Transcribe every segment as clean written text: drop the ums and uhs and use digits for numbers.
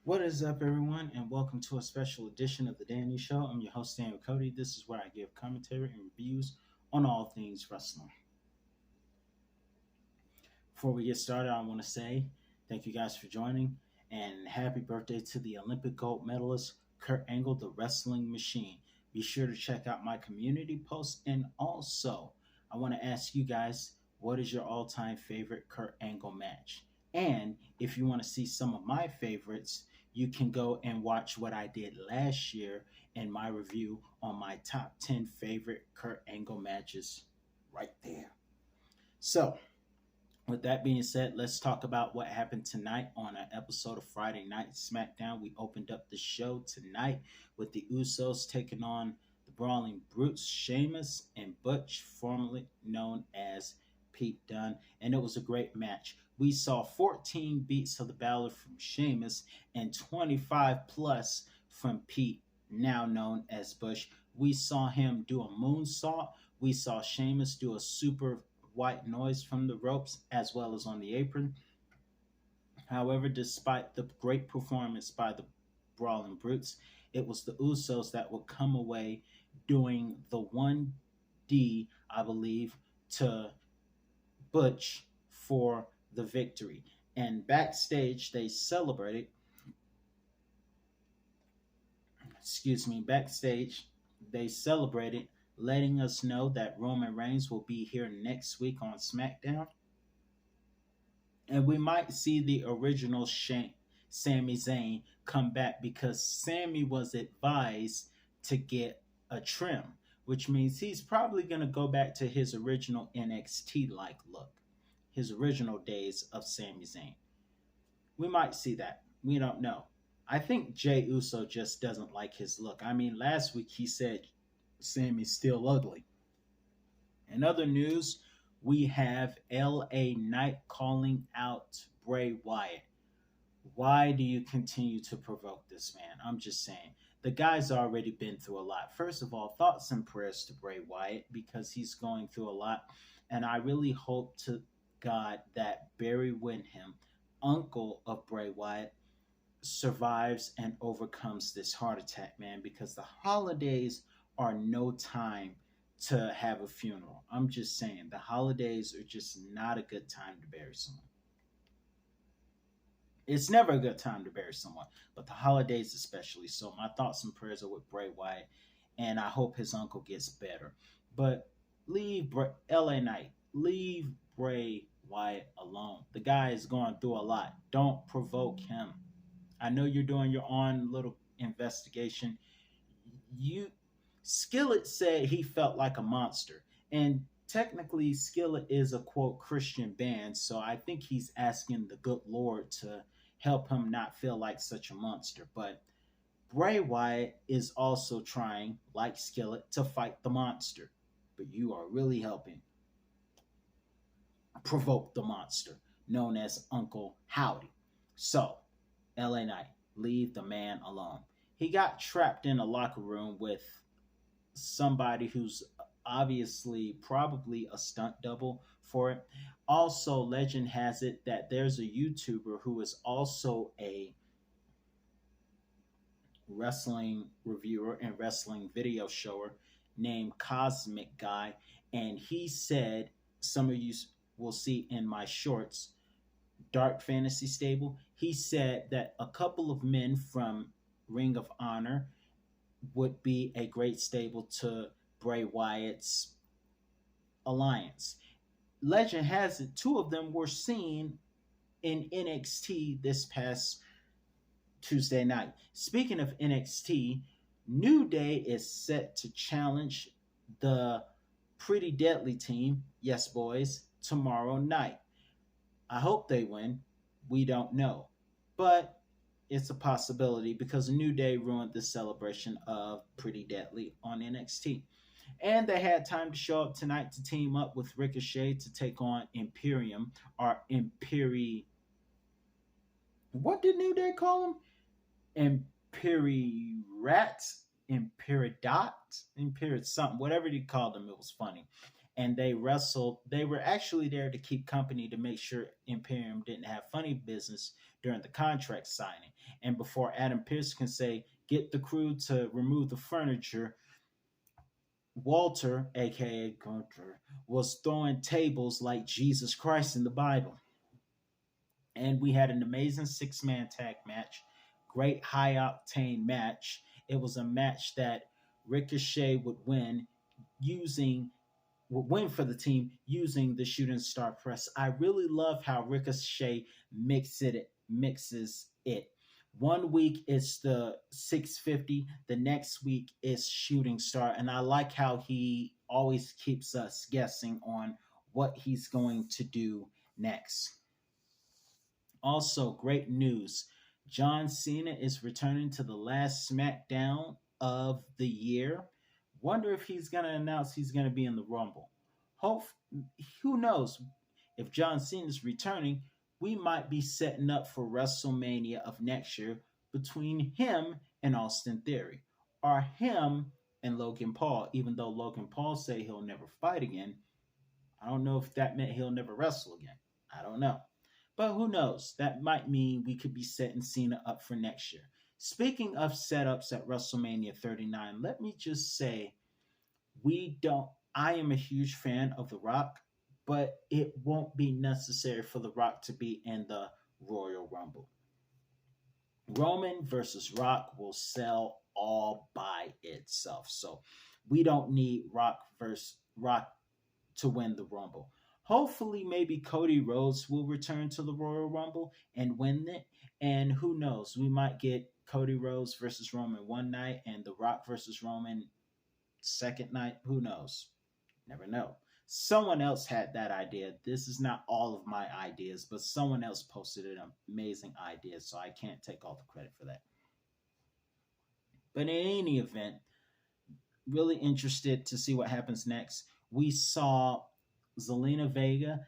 What is up, everyone, and welcome to a special edition of The Danny Show. I'm your host, Daniel Cody. This is where I give commentary and reviews on all things wrestling. Before we get started, I want to say thank you guys for joining and happy birthday to the Olympic gold medalist, Kurt Angle, the wrestling machine. Be sure to check out my community posts, and also, I want to ask you guys what is your all time favorite Kurt Angle match? And if you want to see some of my favorites, you can go and watch what I did last year in my review on my top 10 favorite Kurt Angle matches right there. So, with that being said, let's talk about what happened tonight on an episode of Friday Night Smackdown. We opened up the show tonight with the Usos taking on the Brawling Brutes, Sheamus and Butch, formerly known as Pete Dunne, and it was a great match. We saw 14 beats of the Balor from Sheamus and 25 plus from Pete, now known as Bush. We saw him do a moonsault. We saw Sheamus do a super white noise from the ropes as well as on the apron. However, despite the great performance by the Brawling Brutes, it was the Usos that would come away doing the 1D, I believe, to Butch for the victory. And backstage, they celebrated. Backstage, they celebrated, letting us know that Roman Reigns will be here next week on SmackDown. And we might see the original Sami Zayn come back because Sami was advised to get a trim, which means he's probably going to go back to his original NXT like look, his original days of Sami Zayn. We might see that. We don't know. I think Jey Uso just doesn't like his look. I mean, last week he said Sammy's still ugly. In other news, we have LA Knight calling out Bray Wyatt. Why do you continue to provoke this man? I'm just saying. The guy's already been through a lot. First of all, thoughts and prayers to Bray Wyatt because he's going through a lot. And I really hope to God that Barry Windham, uncle of Bray Wyatt, survives and overcomes this heart attack, man, because the holidays are no time to have a funeral. I'm just saying, the holidays are just not a good time to bury someone. It's never a good time to bury someone, but the holidays especially. So my thoughts and prayers are with Bray Wyatt, and I hope his uncle gets better. But LA Knight, leave Bray Wyatt alone. The guy is going through a lot. Don't provoke him. I know you're doing your own little investigation. You Skillet said he felt like a monster, and technically Skillet is a quote Christian band, so I think he's asking the good Lord to help him not feel like such a monster. But Bray Wyatt is also trying, like Skillet, to fight the monster. But you are really helping provoke the monster, known as Uncle Howdy. So, LA Knight, leave the man alone. He got trapped in a locker room with somebody who's obviously probably a stunt double for it. Also, legend has it that there's a YouTuber who is also a wrestling reviewer and wrestling video shower named Cosmic Guy, and he said, some of you will see in my shorts, Dark Fantasy Stable, he said that a couple of men from Ring of Honor would be a great stable to Bray Wyatt's alliance. Legend has it, two of them were seen in NXT this past Tuesday night. Speaking of NXT, New Day is set to challenge the Pretty Deadly team, yes, boys, tomorrow night. I hope they win. We don't know. But it's a possibility because New Day ruined the celebration of Pretty Deadly on NXT. And they had time to show up tonight to team up with Ricochet to take on Imperium or Imperi. What did New Day call him? Imperirat? Imperidot? Imperid something. Whatever they called him, it was funny. And they wrestled. They were actually there to keep company to make sure Imperium didn't have funny business during the contract signing. And before Adam Pearce can say, get the crew to remove the furniture, Walter, aka Gunter, was throwing tables like Jesus Christ in the Bible. And we had an amazing six-man tag match, great high octane match. It was a match that Ricochet using would win for the team using the shooting star press. I really love how Ricochet mixes it. One week it's the 650, the next week is shooting star, and I like how he always keeps us guessing on what he's going to do next. Also, great news. John Cena is returning to the last SmackDown of the year. Wonder if he's going to announce he's going to be in the Rumble. Hope, who knows? If John Cena is returning, we might be setting up for WrestleMania of next year between him and Austin Theory, or him and Logan Paul. Even though Logan Paul say he'll never fight again, I don't know if that meant he'll never wrestle again. I don't know. But who knows? That might mean we could be setting Cena up for next year. Speaking of setups at WrestleMania 39, let me just say I am a huge fan of The Rock, but it won't be necessary for The Rock to be in the Royal Rumble. Roman versus Rock will sell all by itself. So we don't need Rock versus Rock to win the Rumble. Hopefully, maybe Cody Rhodes will return to the Royal Rumble and win it. And who knows? We might get Cody Rhodes versus Roman one night and The Rock versus Roman second night. Who knows? Never know. Someone else had that idea. This is not all of my ideas, but someone else posted an amazing idea, so I can't take all the credit for that. But in any event, really interested to see what happens next. We saw Zelina Vega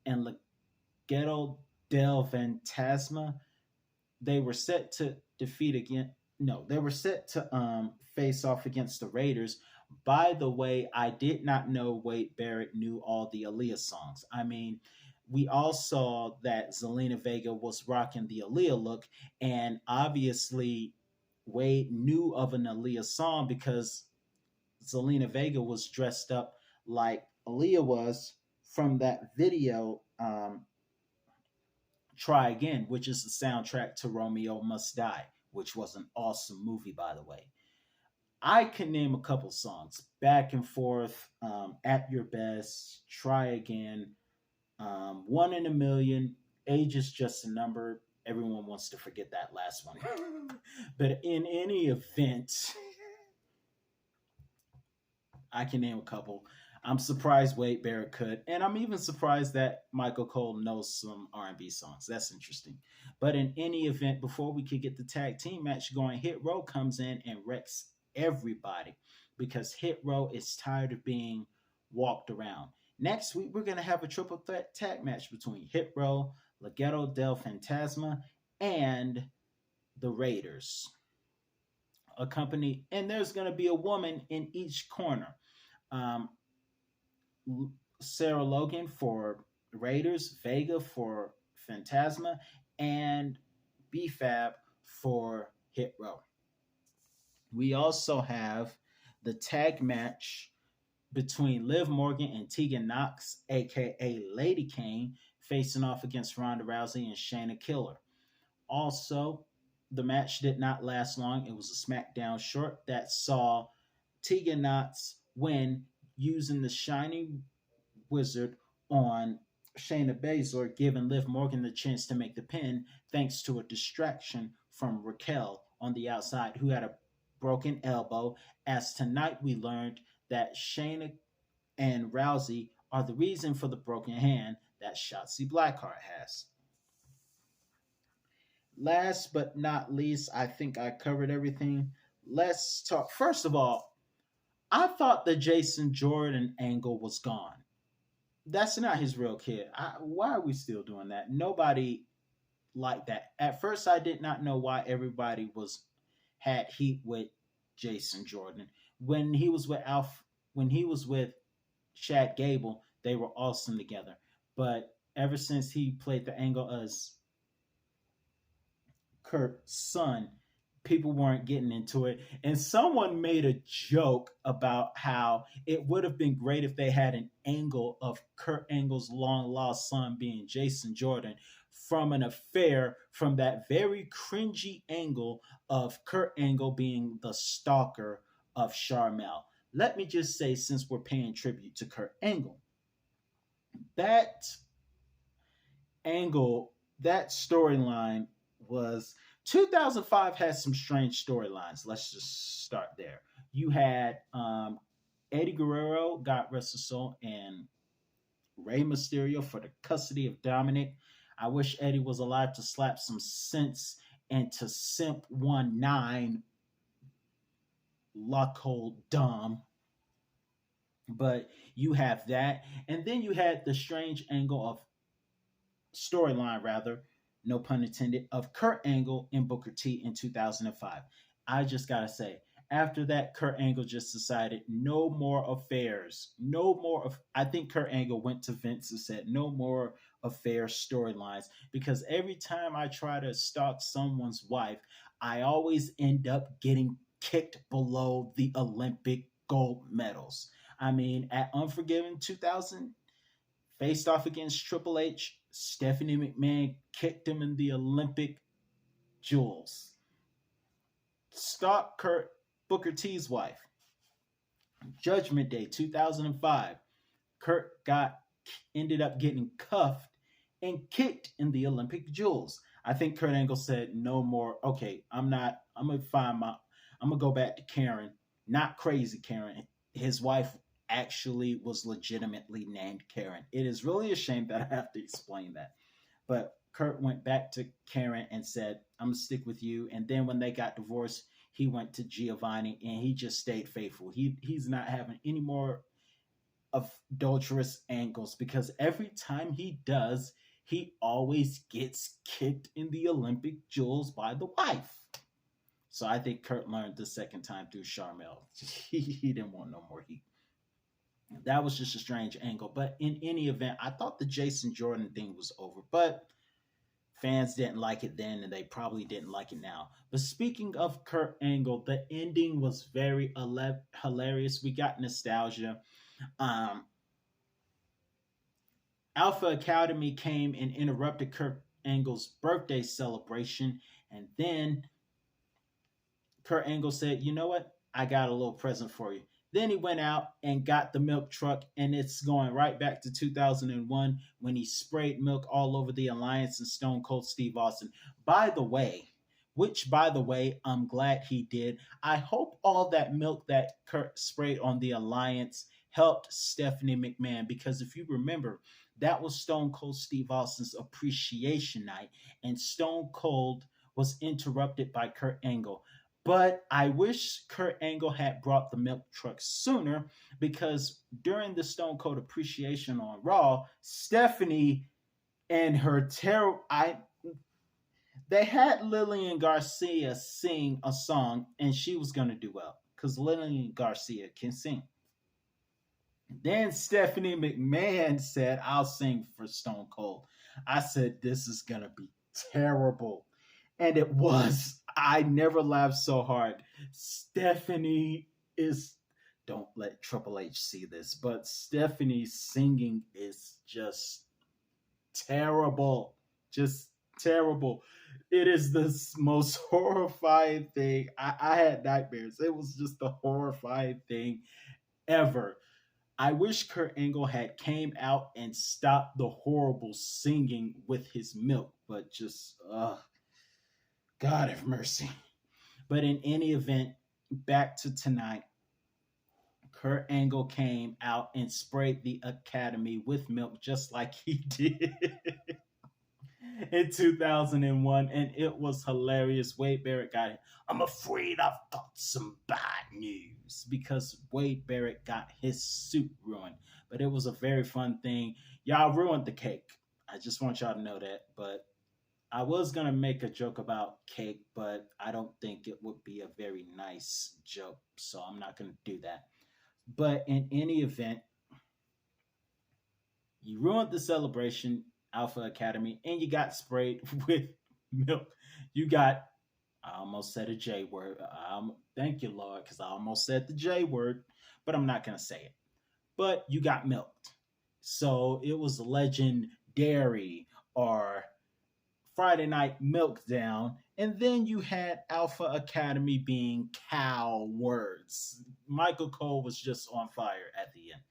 and Legado del Fantasma. They were set to defeat again. No, they were set to face off against the Raiders. By the way, I did not know Wade Barrett knew all the Aaliyah songs. I mean, we all saw that Zelina Vega was rocking the Aaliyah look, and obviously Wade knew of an Aaliyah song because Zelina Vega was dressed up like Aaliyah was from that video, Try Again, which is the soundtrack to Romeo Must Die, which was an awesome movie, by the way. I can name a couple songs: Back and Forth, At Your Best, Try Again, One in a Million, Age is Just a Number. Everyone wants to forget that last one. But in any event, I can name a couple. I'm surprised Wade Barrett could, and I'm even surprised that Michael Cole knows some R&B songs. That's interesting. But in any event, before we could get the tag team match going, Hit Row comes in and wrecks everybody because Hit Row is tired of being walked around. Next week, we're going to have a triple threat tag match between Hit Row, Legado del Fantasma, and the Raiders. And there's going to be a woman in each corner. Sarah Logan for Raiders, Vega for Fantasma, and BFAB for Hit Row. We also have the tag match between Liv Morgan and Tegan Knox, aka Lady Kane, facing off against Ronda Rousey and Shayna Killer. Also, the match did not last long. It was a SmackDown short that saw Tegan Knox win using the Shining Wizard on Shayna Baszler, giving Liv Morgan the chance to make the pin thanks to a distraction from Raquel on the outside, who had a broken elbow. As tonight we learned that Shayna and Rousey are the reason for the broken hand that Shotzi Blackheart has. Last but not least, I think I covered everything. Let's talk. First of all, I thought the Jason Jordan angle was gone. That's not his real kid. Why are we still doing that? Nobody liked that. At first, I did not know why everybody had heat with Jason Jordan. When he was with Chad Gable, they were awesome together. But ever since he played the angle as Kurt's son, people weren't getting into it. And someone made a joke about how it would have been great if they had an angle of Kurt Angle's long lost son being Jason Jordan from an affair from that very cringy angle of Kurt Angle being the stalker of Charmel. Let me just say, since we're paying tribute to Kurt Angle, that angle, that storyline was 2005 had some strange storylines. Let's just start there. You had Eddie Guerrero, God rest his soul, and Rey Mysterio for the custody of Dominic. I wish Eddie was alive to slap some sense into Simp 19 Lockhold Dom. But you have that. And then you had the strange angle of storyline, rather, no pun intended, of Kurt Angle and Booker T in 2005. I just gotta say, after that, Kurt Angle just decided no more affairs, no more of. I think Kurt Angle went to Vince and said no more affair storylines because every time I try to stalk someone's wife, I always end up getting kicked below the Olympic gold medals. I mean, at Unforgiven 2000, faced off against Triple H, Stephanie McMahon kicked him in the Olympic jewels. Stalk Kurt Booker T's wife. Judgment Day 2005. Kurt got ended up getting cuffed and kicked in the Olympic jewels. I think Kurt Angle said no more. Okay, I'm not. I'm gonna find my. I'm gonna go back to Karen, not crazy Karen. His wife actually was legitimately named Karen. It is really a shame that I have to explain that. But Kurt went back to Karen and said, I'm going to stick with you. And then when they got divorced, he went to Giovanni and he just stayed faithful. He's not having any more adulterous angles because every time he does, he always gets kicked in the Olympic jewels by the wife. So I think Kurt learned the second time through Charmel. He didn't want no more heat. That was just a strange angle. But in any event, I thought the Jason Jordan thing was over. But fans didn't like it then, and they probably didn't like it now. But speaking of Kurt Angle, the ending was very hilarious. We got nostalgia. Alpha Academy came and interrupted Kurt Angle's birthday celebration. And then Kurt Angle said, you know what? I got a little present for you. Then he went out and got the milk truck, and it's going right back to 2001 when he sprayed milk all over the Alliance and Stone Cold Steve Austin. By the way, I'm glad he did. I hope all that milk that Kurt sprayed on the Alliance helped Stephanie McMahon, because if you remember, that was Stone Cold Steve Austin's appreciation night, and Stone Cold was interrupted by Kurt Angle. But I wish Kurt Angle had brought the milk truck sooner, because during the Stone Cold appreciation on Raw, Stephanie and her they had Lillian Garcia sing a song, and she was going to do well because Lillian Garcia can sing. Then Stephanie McMahon said, I'll sing for Stone Cold. I said, this is going to be terrible. And it was. I never laughed so hard. Stephanie is, don't let Triple H see this, but Stephanie's singing is just terrible. Just terrible. It is the most horrifying thing. I had nightmares. It was just the horrifying thing ever. I wish Kurt Angle had came out and stopped the horrible singing with his milk, but just, God have mercy. But in any event, back to tonight, Kurt Angle came out and sprayed the Academy with milk just like he did in 2001, and it was hilarious. Wade Barrett got it. I'm afraid I've got some bad news, because Wade Barrett got his suit ruined. But it was a very fun thing. Y'all ruined the cake. I just want y'all to know that. But I was going to make a joke about cake, but I don't think it would be a very nice joke, so I'm not going to do that. But in any event, you ruined the celebration, Alpha Academy, and you got sprayed with milk. You got, I almost said a J word. Thank you, Lord, because I almost said the J word, but I'm not going to say it. But you got milked. So it was legendary or Friday Night Milkdown. And then you had Alpha Academy being cowards. Michael Cole was just on fire at the end.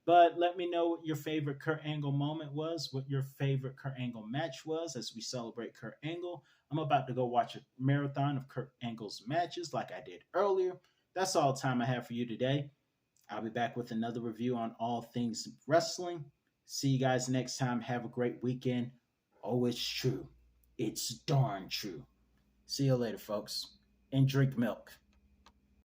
But let me know what your favorite Kurt Angle moment was, what your favorite Kurt Angle match was as we celebrate Kurt Angle. I'm about to go watch a marathon of Kurt Angle's matches like I did earlier. That's all the time I have for you today. I'll be back with another review on all things wrestling. See you guys next time. Have a great weekend. Oh, it's true. It's darn true. See you later, folks. And drink milk.